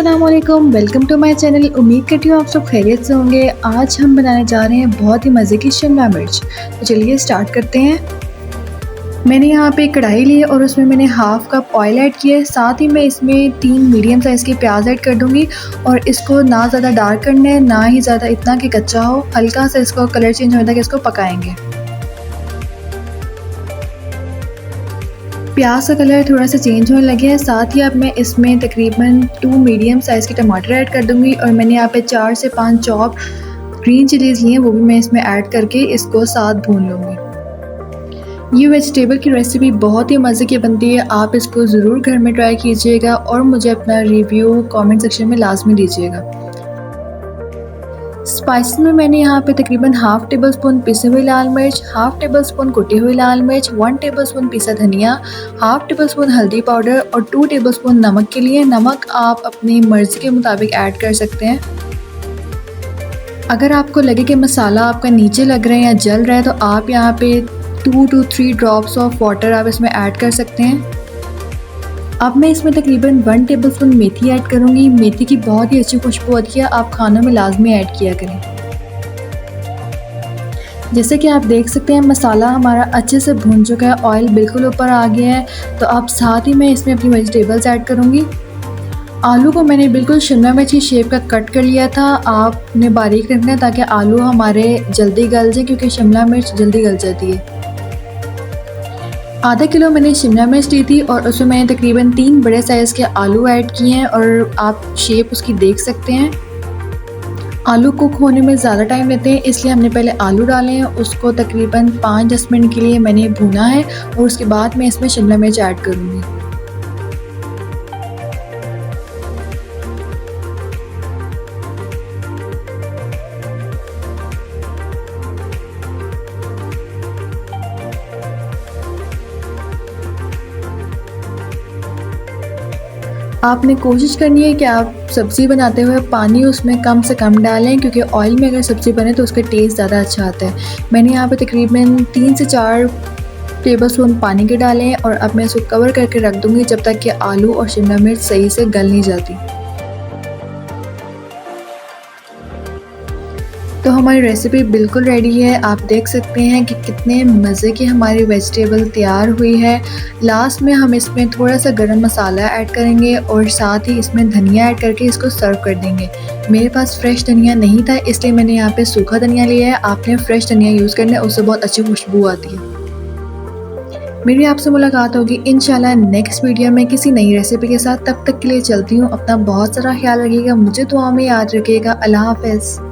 अस्सलामुअलैकुम, welcome to my channel. उम्मीद करती हूँ आप सब खैरियत से होंगे। आज हम बनाने जा रहे हैं बहुत ही मज़े की शिमला मिर्च। तो चलिए स्टार्ट करते हैं। मैंने यहाँ पे कढ़ाई ली है और उसमें मैंने हाफ़ कप ऑयल ऐड किया है। साथ ही मैं इसमें 3 मीडियम साइज़ के प्याज ऐड कर दूँगी और इसको ना ज़्यादा डार्क करना है, ना ही ज़्यादा इतना कि कच्चा हो। हल्का सा इसको कलर चेंज होने तक इसको पकाएंगे। प्याज का कलर थोड़ा सा चेंज होने लगे है। साथ ही अब मैं इसमें तकरीबन 2 मीडियम साइज़ के टमाटर ऐड कर दूँगी और मैंने यहाँ पे 4 से 5 चॉप ग्रीन चिलीज़ लिए हैं, वो भी मैं इसमें ऐड करके इसको साथ भून लूँगी। ये वेजिटेबल की रेसिपी बहुत ही मज़े की बनती है। आप इसको ज़रूर घर में ट्राई कीजिएगा और मुझे अपना रिव्यू कमेंट सेक्शन में लाज़मी दीजिएगा। स्पाइसेस में मैंने यहाँ पे तकरीबन हाफ़ टेबल स्पून पिसी हुई लाल मिर्च, हाफ़ टेबल स्पून कुटी हुई लाल मिर्च, 1 टेबल स्पून पिसा धनिया, हाफ़ टेबल स्पून हल्दी पाउडर और 2 टेबल स्पून नमक के लिए। नमक आप अपनी मर्ज़ी के मुताबिक ऐड कर सकते हैं। अगर आपको लगे कि मसाला आपका नीचे लग रहा है या जल रहा है तो आप यहाँ पे 2 to 3 ड्रॉप्स ऑफ वाटर आप इसमें ऐड कर सकते हैं। अब मैं इसमें तकरीबन 1 टेबलस्पून मेथी ऐड करूँगी। मेथी की बहुत ही अच्छी खुशबू होती है, आप खानों में लाजमी ऐड किया करें। जैसे कि आप देख सकते हैं मसाला हमारा अच्छे से भून चुका है, ऑयल बिल्कुल ऊपर आ गया है। तो अब साथ ही मैं इसमें अपनी वेजिटेबल्स ऐड करूँगी। आलू को मैंने बिल्कुल शिमला मिर्च की शेप का कट कर लिया था। आपने बारीक रखना है ताकि आलू हमारे जल्दी गल जाए, क्योंकि शिमला मिर्च जल्दी गल जाती है। आधा किलो मैंने शिमला मिर्च ली थी और उसमें मैंने तकरीबन 3 बड़े साइज़ के आलू ऐड किए हैं और आप शेप उसकी देख सकते हैं। आलू कुक होने में ज़्यादा टाइम लेते हैं, इसलिए हमने पहले आलू डाले हैं। उसको तकरीबन 5-10 मिनट के लिए मैंने भूना है और उसके बाद मैं इसमें शिमला मिर्च ऐड करूँगी। आपने कोशिश करनी है कि आप सब्ज़ी बनाते हुए पानी उसमें कम से कम डालें, क्योंकि ऑयल में अगर सब्ज़ी बने तो उसका टेस्ट ज़्यादा अच्छा आता है। मैंने यहाँ पे तकरीबन 3 से 4 टेबलस्पून पानी के डाले हैं और अब मैं इसको कवर करके रख दूँगी जब तक कि आलू और शिमला मिर्च सही से गल नहीं जाती। तो हमारी रेसिपी बिल्कुल रेडी है। आप देख सकते हैं कि कितने मज़े की हमारी वेजिटेबल तैयार हुई है। लास्ट में हम इसमें थोड़ा सा गरम मसाला ऐड करेंगे और साथ ही इसमें धनिया ऐड करके इसको सर्व कर देंगे। मेरे पास फ्रेश धनिया नहीं था, इसलिए मैंने यहाँ पे सूखा धनिया लिया है। आपने फ्रेश धनिया यूज़ करना है, उससे बहुत अच्छी खुशबू आती है। मेरी आपसे मुलाकात होगी इंशाल्लाह नेक्स्ट वीडियो में किसी नई रेसिपी के साथ। तब तक के लिए चलती हूँ। अपना बहुत सारा ख्याल रखिएगा, मुझे दुआ में याद रखिएगा। अल्लाह हाफ़िज़।